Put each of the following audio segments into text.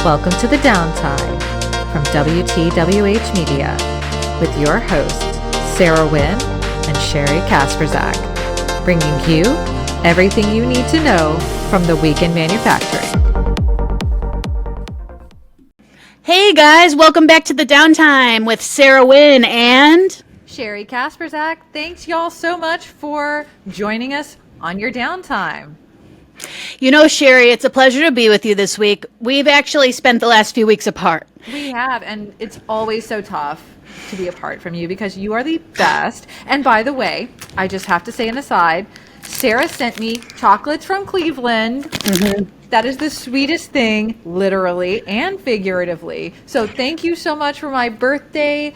Welcome to the Downtime from WTWH Media with your hosts, Sarah Wynn and Sheri Kasperzak, bringing you everything you need to know from the week in manufacturing. Hey guys, welcome back to the Downtime with Sarah Wynn and Sheri Kasperzak. Thanks y'all so much for joining us on your downtime. You know, Sheri, it's a pleasure to be with you this week. We've actually spent the last few weeks apart. We have, and it's always so tough to be apart from you because you are the best. And by the way, I just have to say an aside, Sarah sent me chocolates from Cleveland. Mm-hmm. That is the sweetest thing, literally and figuratively. So thank you so much for my birthday,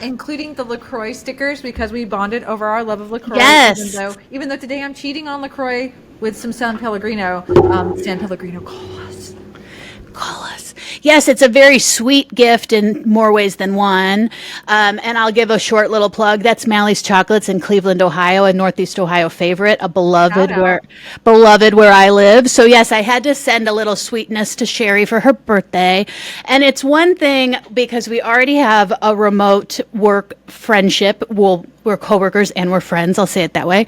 including the LaCroix stickers, because we bonded over our love of LaCroix. Yes. Even though today I'm cheating on LaCroix with some San Pellegrino. San Pellegrino, call us. Call us. Yes, it's a very sweet gift in more ways than one. And I'll give a short little plug. That's Mally's Chocolates in Cleveland, Ohio, a Northeast Ohio favorite, a beloved where I live. So yes, I had to send a little sweetness to Sheri for her birthday. And it's one thing because we already have a remote work friendship. We're coworkers and we're friends. I'll say it that way.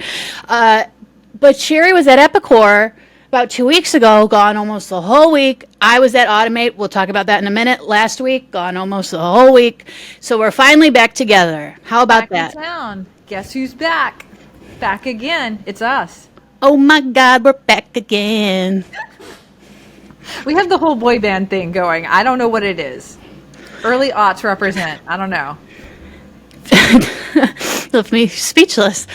But Sheri was at Epicor about 2 weeks ago, gone almost the whole week. I was at Automate. We'll talk about that in a minute. Last week, gone almost the whole week. So we're finally back together. How about that? Back in town. Guess who's back? Back again. It's us. Oh my God, we're back again. We have the whole boy band thing going. I don't know what it is. Early aughts represent. I don't know. Left me speechless.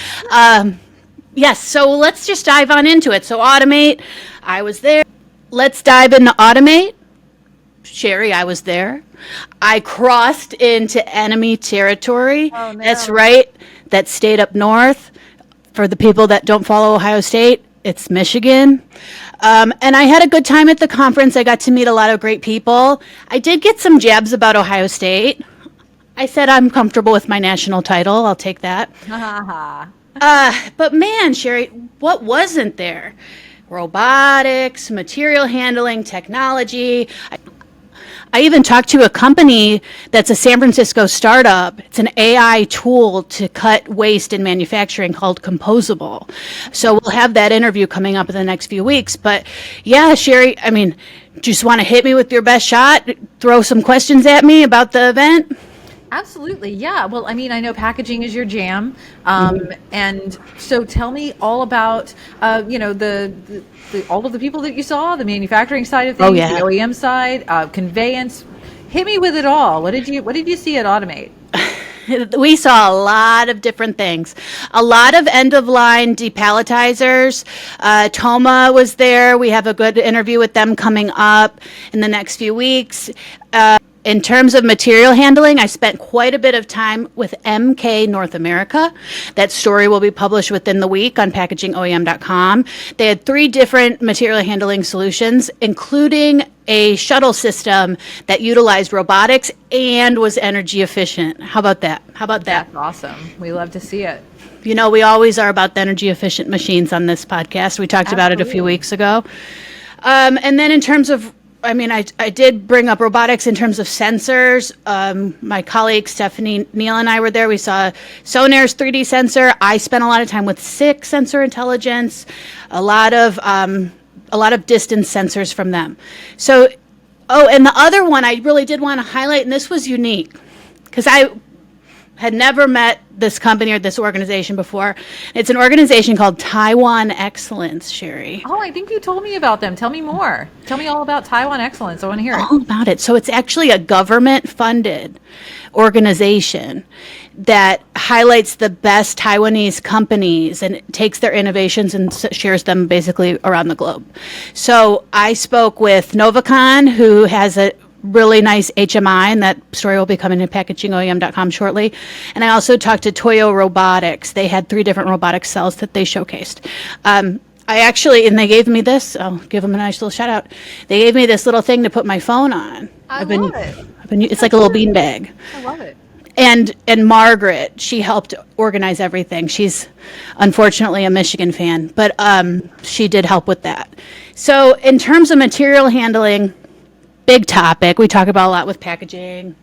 Yes, so let's just dive on into it. So Automate, I was there. Let's dive into Automate. Sheri, I was there. I crossed into enemy territory. Oh, no. That's right. That state up north. For the people that don't follow Ohio State, it's Michigan. And I had a good time at the conference. I got to meet a lot of great people. I did get some jabs about Ohio State. I said I'm comfortable with my national title. I'll take that. But man, Sheri, what wasn't there? Robotics, material handling, technology. I even talked to a company that's a San Francisco startup. It's an AI tool to cut waste in manufacturing called Composable. So we'll have that interview coming up in the next few weeks. But yeah, Sheri, I mean, just want to hit me with your best shot? Throw some questions at me about the event? Absolutely, yeah. Well, I mean, I know packaging is your jam, and so tell me all about, the all of the people that you saw, the manufacturing side of things, the OEM side, conveyance. Hit me with it all. What did you see at Automate? We saw a lot of different things. A lot of end-of-line depalletizers. Toma was there. We have a good interview with them coming up in the next few weeks. In terms of material handling, I spent quite a bit of time with MK North America. That story will be published within the week on packagingoem.com. They had 3 different material handling solutions, including a shuttle system that utilized robotics and was energy efficient. How about that? That's awesome. We love to see it. You know, we always are about the energy efficient machines on this podcast. We talked about it a few weeks ago. And then in terms of I did bring up robotics in terms of sensors. My colleague Stephanie Neal and I were there. We saw Sonar's 3D sensor. I spent a lot of time with SICK sensor intelligence, a lot of distance sensors from them. So, and the other one I really did want to highlight, and this was unique because I had never met this company or this organization before. It's an organization called Taiwan Excellence, Sheri. Oh, I think you told me about them. Tell me more. Tell me all about Taiwan Excellence. I want to hear it. All about it. So it's actually a government-funded organization that highlights the best Taiwanese companies and takes their innovations and shares them basically around the globe. So I spoke with Novacon, who has a really nice HMI, and that story will be coming to packagingoem.com shortly. And I also talked to Toyo Robotics. They had 3 different robotic cells that they showcased. And they gave me this. I'll give them a nice little shout out. They gave me this little thing to put my phone on. I love it. It's like a little bean bag. I love it. And Margaret, she helped organize everything. She's unfortunately a Michigan fan, but she did help with that. So in terms of material handling, big topic. We talk about a lot with packaging.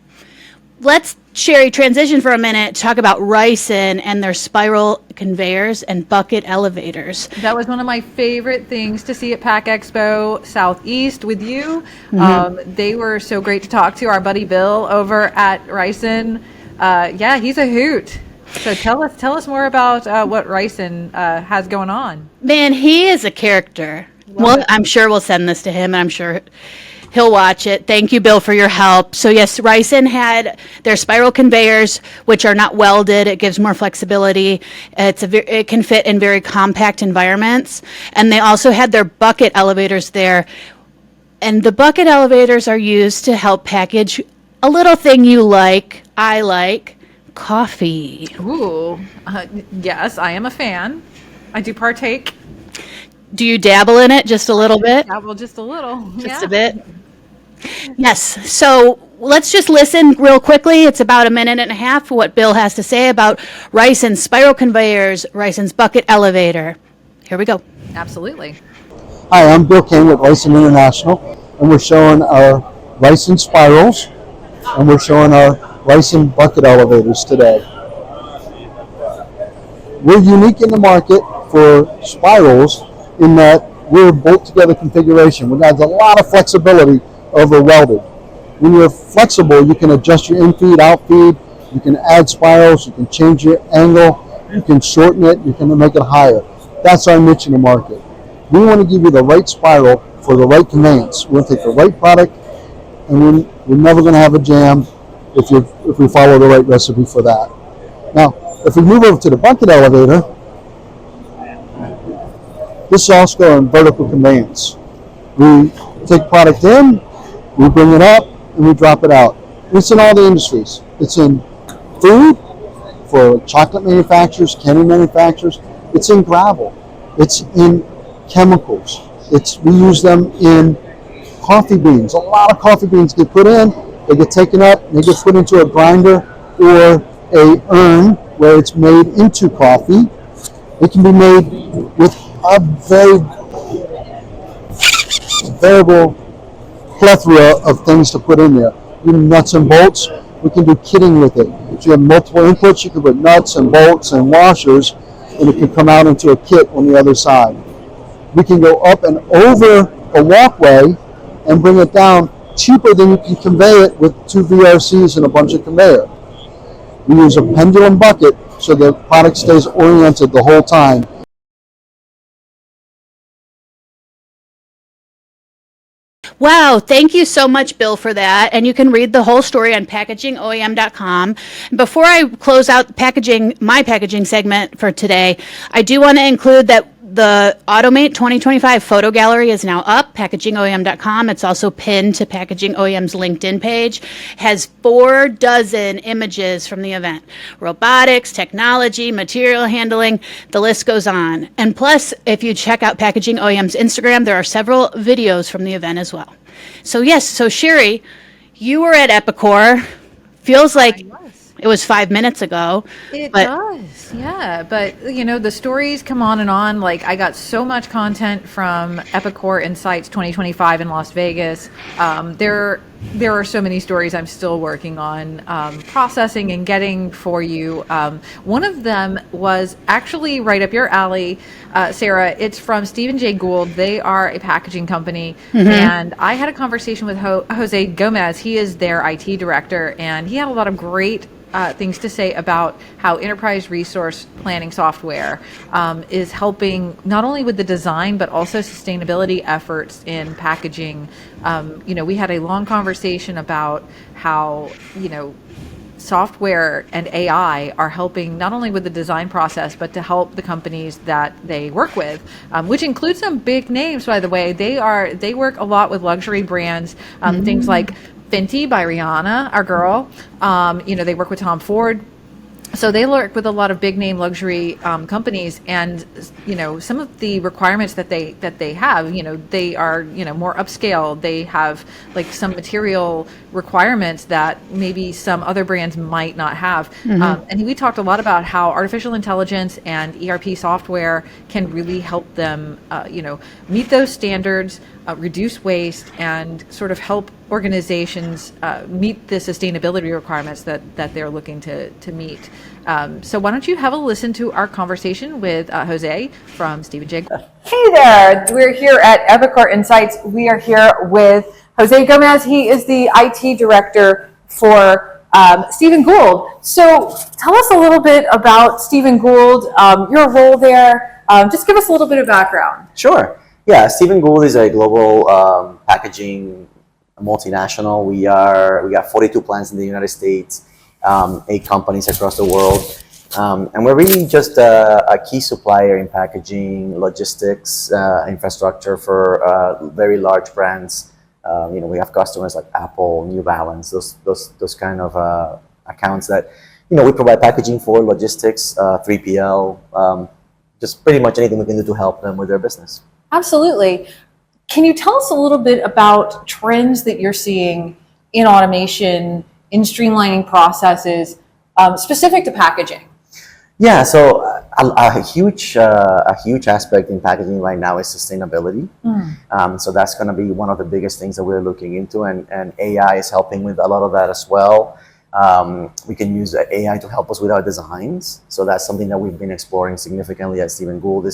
Let's, Sheri, transition for a minute to talk about Ryson and their spiral conveyors and bucket elevators. That was one of my favorite things to see at Pack Expo Southeast with you. They were so great to talk to. Our buddy Bill over at Ryson. Yeah, he's a hoot. So tell us more about what Ryson has going on. Man, he is a character. Well, I'm sure we'll send this to him, and I'm sure he'll watch it. Thank you, Bill, for your help. So yes, Ryson had their spiral conveyors, which are not welded. It gives more flexibility. It can fit in very compact environments. And they also had their bucket elevators there. And the bucket elevators are used to help package a little thing you like, I like, coffee. Ooh, yes, I am a fan. I do partake. Do you dabble in it just a little bit? Dabble just a little. Just a bit? Yes. So let's just listen real quickly. It's about a minute and a half for what Bill has to say about Ryson's spiral conveyors, Ryson's bucket elevator. Here we go. Absolutely. Hi, I'm Bill King with Ryson International, and we're showing our Ryson spirals, and we're showing our Ryson bucket elevators today. We're unique in the market for spirals in that we're bolt-together configuration. We have a lot of flexibility over welded. When you're flexible, you can adjust your in-feed, out-feed, you can add spirals, you can change your angle, you can shorten it, you can make it higher. That's our niche in the market. We want to give you the right spiral for the right conveyance. We're going to take the right product, and we're never going to have a jam if we follow the right recipe for that. Now, if we move over to the bucket elevator, this is also a vertical conveyance. We take product in, we bring it up, and we drop it out. It's in all the industries. It's in food, for chocolate manufacturers, candy manufacturers. It's in gravel. It's in chemicals. We use them in coffee beans. A lot of coffee beans get put in, they get taken up, they get put into a grinder or a urn where it's made into coffee. It can be made with a very variable plethora of things to put in there. Even nuts and bolts, we can do kitting with it. If you have multiple inputs, you can put nuts and bolts and washers, and it can come out into a kit on the other side. We can go up and over a walkway and bring it down cheaper than you can convey it with 2 VRCs and a bunch of conveyor. We use a pendulum bucket so the product stays oriented the whole time. Wow, thank you so much, Bill, for that. And you can read the whole story on packagingoem.com. Before I close out my packaging segment for today, I do want to include that the Automate 2025 photo gallery is now up, packagingoem.com. It's also pinned to Packaging OEM's LinkedIn page. Has 46 images from the event. Robotics, technology, material handling, the list goes on. And plus, if you check out Packaging OEM's Instagram, there are several videos from the event as well. So yes, so Sheri, you were at Epicor. Feels like it was 5 minutes ago. It does, yeah. But, the stories come on and on. Like, I got so much content from Epicor Insights 2025 in Las Vegas. There are so many stories I'm still working on processing and getting for you. One of them was actually right up your alley, Sarah. It's from Stephen Gould. They are a packaging company. And I had a conversation with Jose Gomez. He is their IT director, and he had a lot of great things to say about how enterprise resource planning software is helping not only with the design but also sustainability efforts in packaging. We had a long conversation about how software and AI are helping not only with the design process but to help the companies that they work with, which includes some big names, by the way. They work a lot with luxury brands, things like Fenty by Rihanna, our girl. They work with Tom Ford. So they work with a lot of big name luxury companies, and some of the requirements that they have, they are more upscale. They have like some material requirements that maybe some other brands might not have. And we talked a lot about how artificial intelligence and ERP software can really help them, meet those standards. reduce waste and sort of help organizations meet the sustainability requirements that they're looking to meet. So why don't you have a listen to our conversation with Jose from Stephen J. Gould. Hey there, we're here at Epicor Insights. We are here with Jose Gomez. He is the IT director for Stephen Gould. So tell us a little bit about Stephen Gould, your role there. Just give us a little bit of background. Sure. Yeah, Stephen Gould is a global packaging multinational. We got 42 plants in the United States, 8 companies across the world. And we're really just a key supplier in packaging, logistics, infrastructure for very large brands. We have customers like Apple, New Balance, those kind of accounts that, we provide packaging for, logistics, 3PL, just pretty much anything we can do to help them with their business. Absolutely. Can you tell us a little bit about trends that you're seeing in automation, in streamlining processes, specific to packaging? Yeah, so a huge aspect in packaging right now is sustainability. So that's going to be one of the biggest things that we're looking into, and AI is helping with a lot of that as well. We can use AI to help us with our designs. So that's something that we've been exploring significantly at Stephen Gould.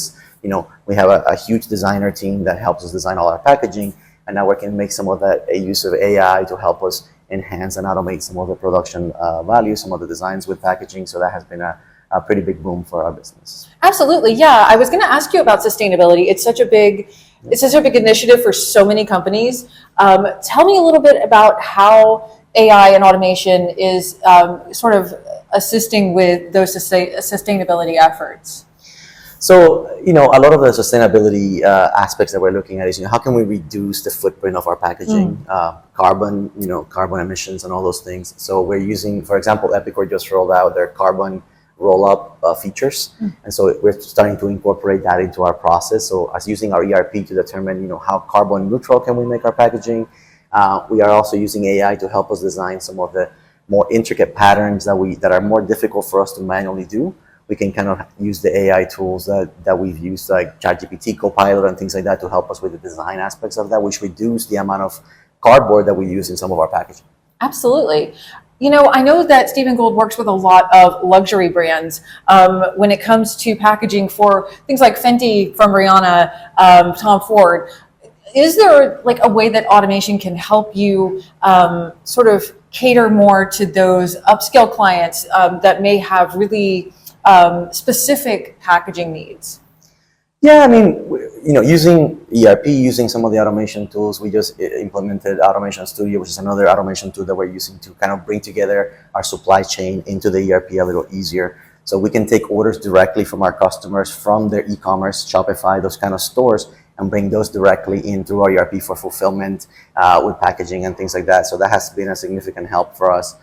We have a huge designer team that helps us design all our packaging, and now we can make some of that a use of AI to help us enhance and automate some of the production value, some of the designs with packaging. So that has been a pretty big boom for our business. Absolutely, yeah. I was going to ask you about sustainability. It's such a big initiative for so many companies. Tell me a little bit about how AI and automation is sort of assisting with those sustainability efforts. So, a lot of the sustainability aspects that we're looking at is, how can we reduce the footprint of our packaging, carbon emissions and all those things. So we're using, for example, Epicor just rolled out their carbon roll-up features. And so we're starting to incorporate that into our process. So as using our ERP to determine, how carbon neutral can we make our packaging. We are also using AI to help us design some of the more intricate patterns that are more difficult for us to manually do. We can kind of use the AI tools that we've used, like ChatGPT, Copilot, and things like that, to help us with the design aspects of that, which reduce the amount of cardboard that we use in some of our packaging. Absolutely. I know that Stephen Gould works with a lot of luxury brands when it comes to packaging for things like Fenty from Rihanna, Tom Ford. Is there like a way that automation can help you sort of cater more to those upscale clients that may have really specific packaging needs? Yeah, using ERP, using some of the automation tools, we just implemented Automation Studio, which is another automation tool that we're using to kind of bring together our supply chain into the ERP a little easier. So we can take orders directly from our customers, from their e-commerce, Shopify, those kind of stores, and bring those directly in through our ERP for fulfillment with packaging and things like that. So that has been a significant help for us.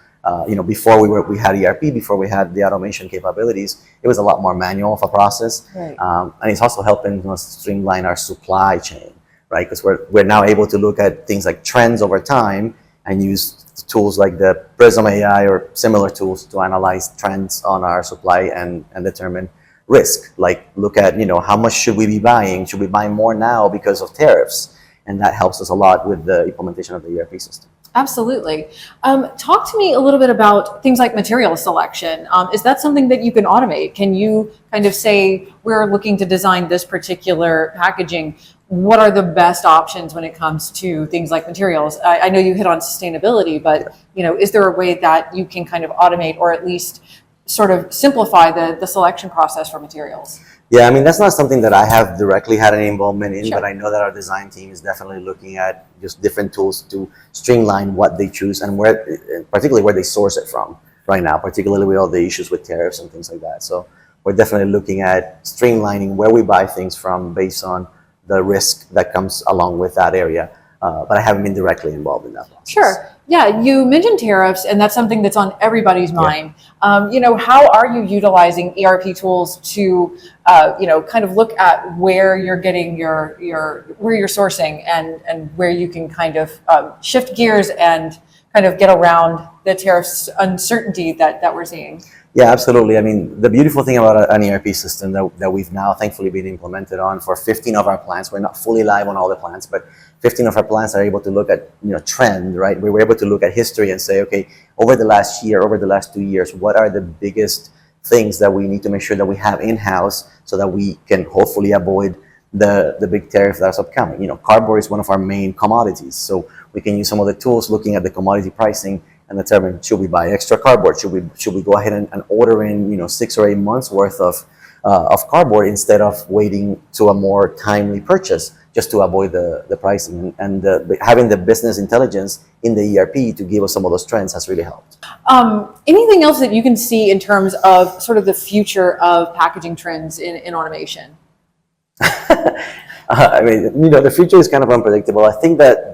Before we had ERP, before we had the automation capabilities, it was a lot more manual of a process. Right. And it's also helping us streamline our supply chain, right? Because we're now able to look at things like trends over time and use tools like the Prism AI or similar tools to analyze trends on our supply and determine risk. Like look at, how much should we be buying? Should we buy more now because of tariffs? And that helps us a lot with the implementation of the ERP system. Absolutely. Talk to me a little bit about things like material selection. Is that something that you can automate? Can you kind of say, we're looking to design this particular packaging? What are the best options when it comes to things like materials? I know you hit on sustainability, but is there a way that you can kind of automate or at least sort of simplify the selection process for materials? Yeah, that's not something that I have directly had any involvement in, Sure. But I know that our design team is definitely looking at just different tools to streamline what they choose and particularly where they source it from right now, particularly with all the issues with tariffs and things like that. So we're definitely looking at streamlining where we buy things from based on the risk that comes along with that area. But I haven't been directly involved in that process. Sure. Yeah, you mentioned tariffs, and that's something that's on everybody's mind. How are you utilizing ERP tools to, kind of look at where you're getting where you're sourcing and where you can kind of shift gears and kind of get around the tariffs uncertainty that we're seeing? Yeah, absolutely. I mean, the beautiful thing about an ERP system that we've now thankfully been implemented on for 15 of our plants, we're not fully live on all the plants, but 15 of our plants are able to look at, trend, right? We were able to look at history and say, okay, over the last year, over the last 2 years, what are the biggest things that we need to make sure that we have in-house so that we can hopefully avoid the big tariff that's upcoming. Cardboard is one of our main commodities, so we can use some of the tools looking at the commodity pricing and determine, should we buy extra cardboard? Should we go ahead and order in 6 or 8 months worth of cardboard instead of waiting to a more timely purchase just to avoid the pricing, and having the business intelligence in the ERP to give us some of those trends has really helped. Anything else that you can see in terms of sort of the future of packaging trends in automation? I mean, the future is kind of unpredictable. I think that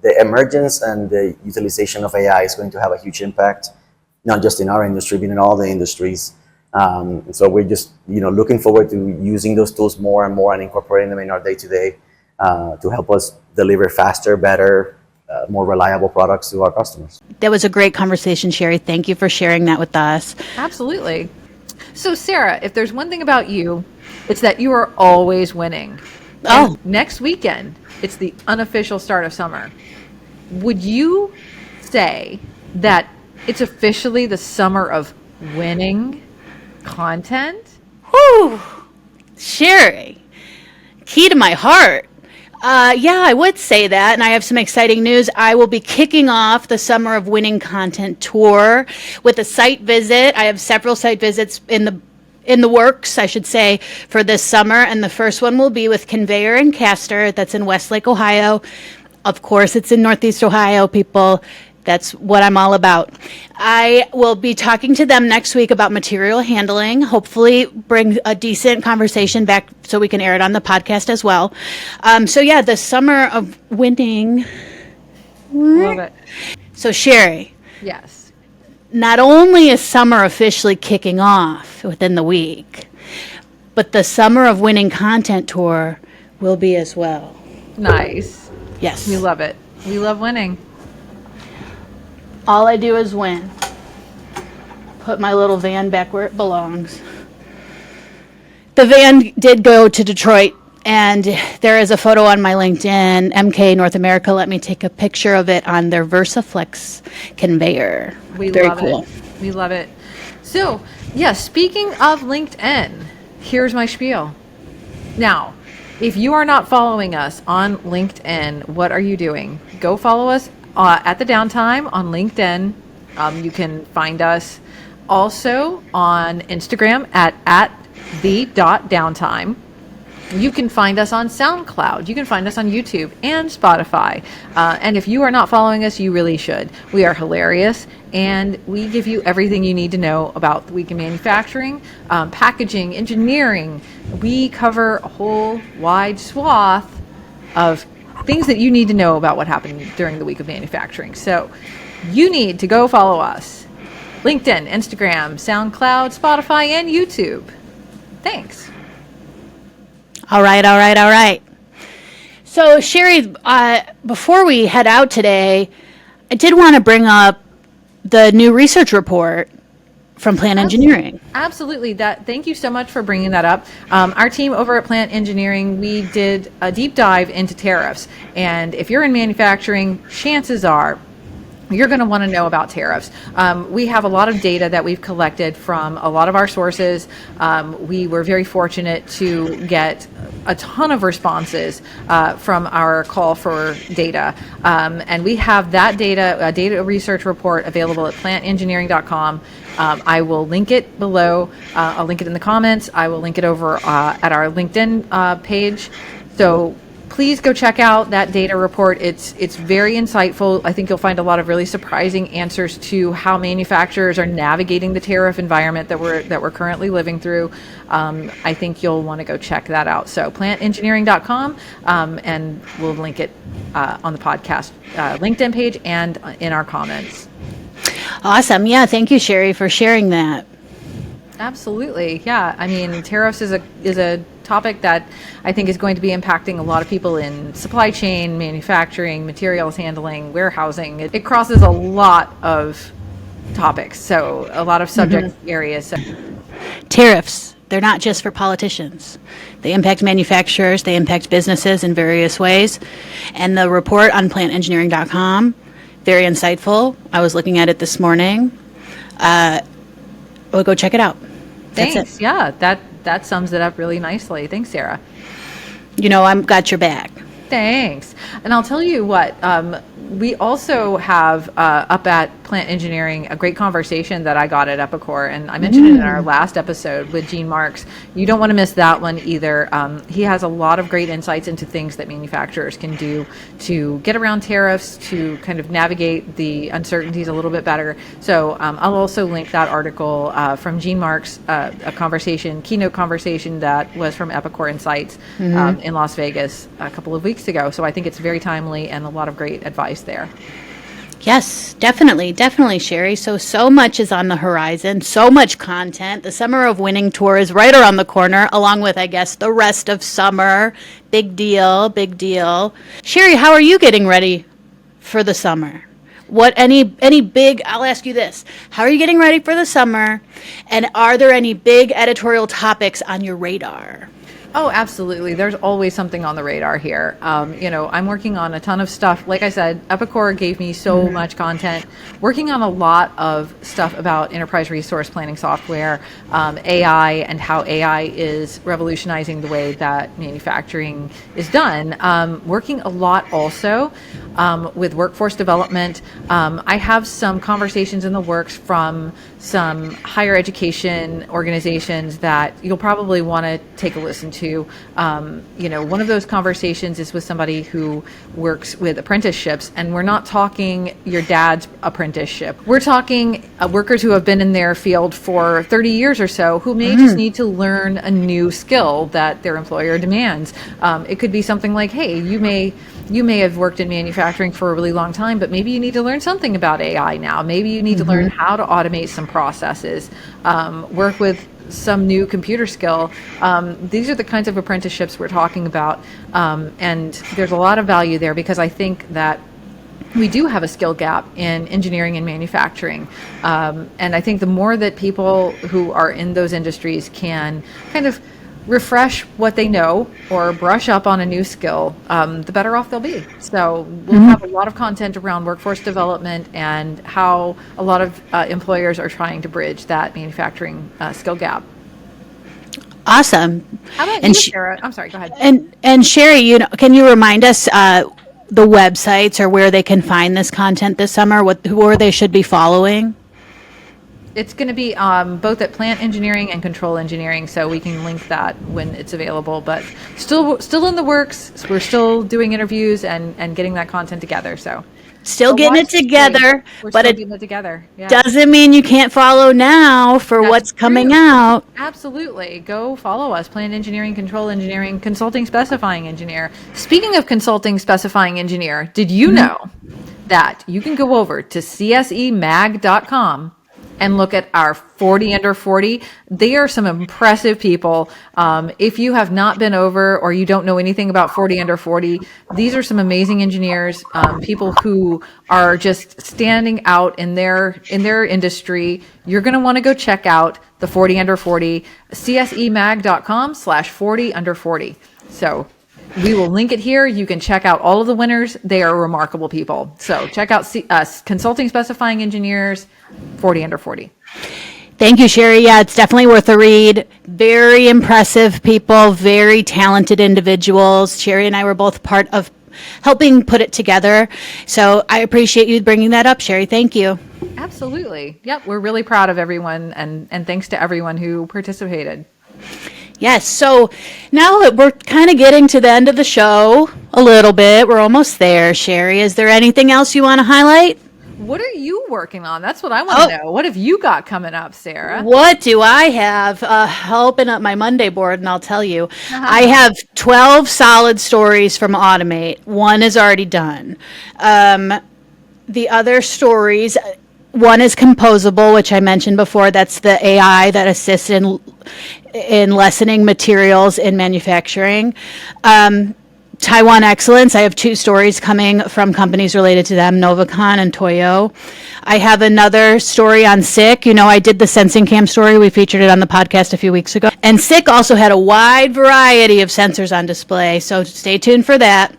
the emergence and the utilization of AI is going to have a huge impact, not just in our industry, but in all the industries. And so we're just, looking forward to using those tools more and more and incorporating them in our day-to-day to help us deliver faster, better, more reliable products to our customers. That was a great conversation, Sheri. Thank you for sharing that with us. Absolutely. So, Sarah, if there's one thing about you, it's that you are always winning. Oh. And next weekend, it's the unofficial start of summer. Would you say that it's officially the summer of winning content? Whew. Sheri, key to my heart. Yeah, I would say that, and I have some exciting news. I will be kicking off the Summer of Winning Content tour with a site visit. I have several site visits in the works, I should say, for this summer, and the first one will be with Conveyor and Caster. That's in Westlake, Ohio. Of course, it's in Northeast Ohio, people. That's what I'm all about. I will be talking to them next week about material handling, hopefully bring a decent conversation back so we can air it on the podcast as well. So yeah, the Summer of Winning. Love it. So Sheri, Yes. not only is summer officially kicking off within the week, but the Summer of Winning Content tour will be as well. Nice. Yes. We love it. We love winning. All I do is win. Put my little van back where it belongs. The van did go to Detroit, and there is a photo on my LinkedIn. MK North America let me take a picture of it on their VersaFlex conveyor. We Very love cool. it. We love it. So, yeah, speaking of LinkedIn, here's my spiel. Now, if you are not following us on LinkedIn, what are you doing? Go follow us at the Downtime on LinkedIn. You can find us also on Instagram at the.downtime. You can find us on SoundCloud. You can find us on YouTube and Spotify. And if you are not following us, you really should. We are hilarious, and we give you everything you need to know about the week in manufacturing, packaging, engineering. We cover a whole wide swath of things that you need to know about what happened during the week of manufacturing. So you need to go follow us. LinkedIn, Instagram, SoundCloud, Spotify, and YouTube. Thanks. All right. So, Sheri, before we head out today, I did want to bring up the new research report from Plant Engineering. Absolutely. Thank you so much for bringing that up. Our team over at Plant Engineering, we did a deep dive into tariffs. And if you're in manufacturing, chances are you're going to want to know about tariffs. We have a lot of data that we've collected from a lot of our sources. We were very fortunate to get a ton of responses from our call for data. And we have that data, a data research report available at plantengineering.com. I will link it below. I'll link it in the comments. I will link it over at our LinkedIn page. So please go check out that data report. It's very insightful. I think you'll find a lot of really surprising answers to how manufacturers are navigating the tariff environment that we're currently living through. I think you'll want to go check that out. So plantengineering.com, and we'll link it on the podcast LinkedIn page and in our comments. Awesome. Yeah, thank you, Sheri, for sharing that. Absolutely. Yeah. I mean, tariffs is a topic that I think is going to be impacting a lot of people in supply chain, manufacturing, materials handling, warehousing. It crosses a lot of topics. So a lot of subject areas. So Tariffs, they're not just for politicians. They impact manufacturers, they impact businesses in various ways. And the report on plantengineering.com, very insightful. I was looking at it this morning. We'll go check it out. That's thanks. it. Yeah, that sums it up really nicely. Thanks, Sarah. You know, I've got your back. Thanks. And I'll tell you what, we also have up at Plant Engineering a great conversation that I got at Epicor, and I mentioned it in our last episode with Gene Marks. You don't want to miss that one either. He has a lot of great insights into things that manufacturers can do to get around tariffs, to kind of navigate the uncertainties a little bit better. So I'll also link that article from Gene Marks, a keynote conversation that was from Epicor Insights in Las Vegas a couple of weeks ago. So I think it's very timely and a lot of great advice there. Yes, definitely, Sheri. So much is on the horizon, so much content. The Summer of Winning tour is right around the corner, along with, I guess, the rest of summer. Big deal, big deal. Sheri, how are you getting ready for the summer? I'll ask you this. How are you getting ready for the summer? And are there any big editorial topics on your radar? Oh, absolutely. There's always something on the radar here. I'm working on a ton of stuff. Like I said, Epicor gave me so much content. Working on a lot of stuff about enterprise resource planning software, AI, and how AI is revolutionizing the way that manufacturing is done. Working a lot also with workforce development. I have some conversations in the works from some higher education organizations that you'll probably want to take a listen to. One of those conversations is with somebody who works with apprenticeships, and we're not talking your dad's apprenticeship. We're talking workers who have been in their field for 30 years or so, who may just need to learn a new skill that their employer demands. It could be something like, hey, you may have worked in manufacturing for a really long time, but maybe you need to learn something about AI now. Maybe you need to learn how to automate some processes, work with some new computer skill. These are the kinds of apprenticeships we're talking about. And there's a lot of value there because I think that we do have a skill gap in engineering and manufacturing. And I think the more that people who are in those industries can kind of refresh what they know or brush up on a new skill, the better off they'll be. So we'll have a lot of content around workforce development and how a lot of employers are trying to bridge that manufacturing skill gap. Awesome. How about And you, sh- Sarah? I'm sorry, go ahead. And Sheri, can you remind us the websites or where they can find this content this summer? Who they should be following? It's going to be both at Plant Engineering and Control Engineering, so we can link that when it's available. But still in the works. We're still doing interviews and getting that content together. So Still getting it together, We're but still it getting it together. Yeah. doesn't mean you can't follow now for That's what's coming true. out. Absolutely. Go follow us. Plant Engineering, Control Engineering, Consulting Specifying Engineer. Speaking of Consulting Specifying Engineer, did you know that you can go over to csemag.com and look at our 40 under 40. They are some impressive people. If you have not been over or you don't know anything about 40 under 40, these are some amazing engineers, people who are just standing out in their industry. You're going to want to go check out the 40 under 40, csemag.com/40 under 40. So we will link it here. You can check out all of the winners. They are remarkable people. So check out Consulting Specifying Engineers, 40 under 40. Thank you, Sheri. Yeah, it's definitely worth a read. Very impressive people, very talented individuals. Sheri and I were both part of helping put it together. So I appreciate you bringing that up, Sheri. Thank you. Absolutely. Yep. We're really proud of everyone and thanks to everyone who participated. Yes, so now that we're kind of getting to the end of the show a little bit, we're almost there, Sheri. Is there anything else you want to highlight? What are you working on? That's what I want to know. What have you got coming up, Sarah? What do I have? I'll open up my Monday board and I'll tell you. I have 12 solid stories from Automate. One is already done. The other stories, one is composable, which I mentioned before. That's the AI that assists in lessening materials in manufacturing. Taiwan Excellence. I have 2 stories coming from companies related to them, Novacon and Toyo. I have another story on SICK. I did the sensing cam story. We featured it on the podcast a few weeks ago. And SICK also had a wide variety of sensors on display, so stay tuned for that.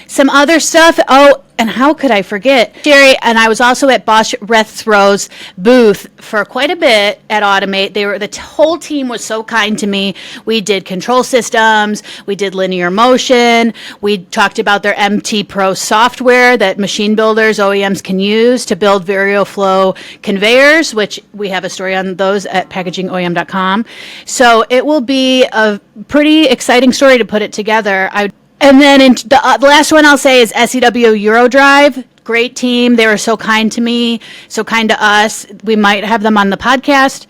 Some other stuff. Oh, and how could I forget? Sheri and I was also at Bosch Rethro's booth for quite a bit at Automate. The whole team was so kind to me. We did control systems. We did linear motion. We talked about their MT Pro software that machine builders, OEMs can use to build VarioFlow conveyors, which we have a story on those at packagingoem.com. So it will be a pretty exciting story to put it together. And then the last one I'll say is SEW Eurodrive. Great team. They were so kind to me, so kind to us. We might have them on the podcast.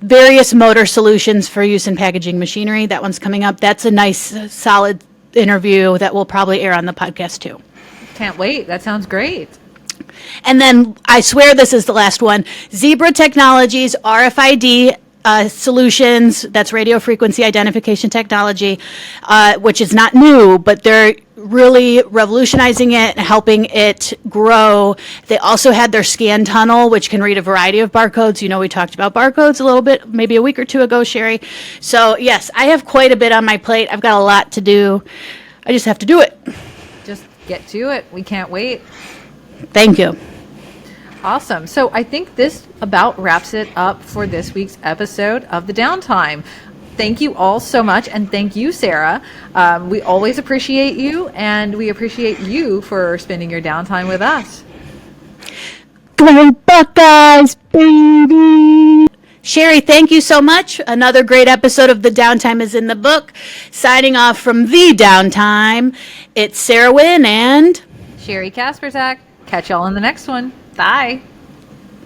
Various motor solutions for use in packaging machinery. That one's coming up. That's a nice, solid interview that will probably air on the podcast too. Can't wait. That sounds great. And then I swear this is the last one. Zebra Technologies, RFID solutions, that's radio frequency identification technology, which is not new, but they're really revolutionizing it and helping it grow. They also had their scan tunnel, which can read a variety of barcodes. We talked about barcodes a little bit, maybe a week or two ago, Sheri. So yes, I have quite a bit on my plate. I've got a lot to do. I just have to do it. Just get to it. We can't wait. Thank you. Awesome. So I think this about wraps it up for this week's episode of The Downtime. Thank you all so much, and thank you, Sarah. We always appreciate you, and we appreciate you for spending your downtime with us. Go Buckeyes, baby! Sheri, thank you so much. Another great episode of The Downtime is in the book. Signing off from The Downtime, it's Sarah Wynn and Sheri Kasperzak. Catch y'all in the next one. Bye.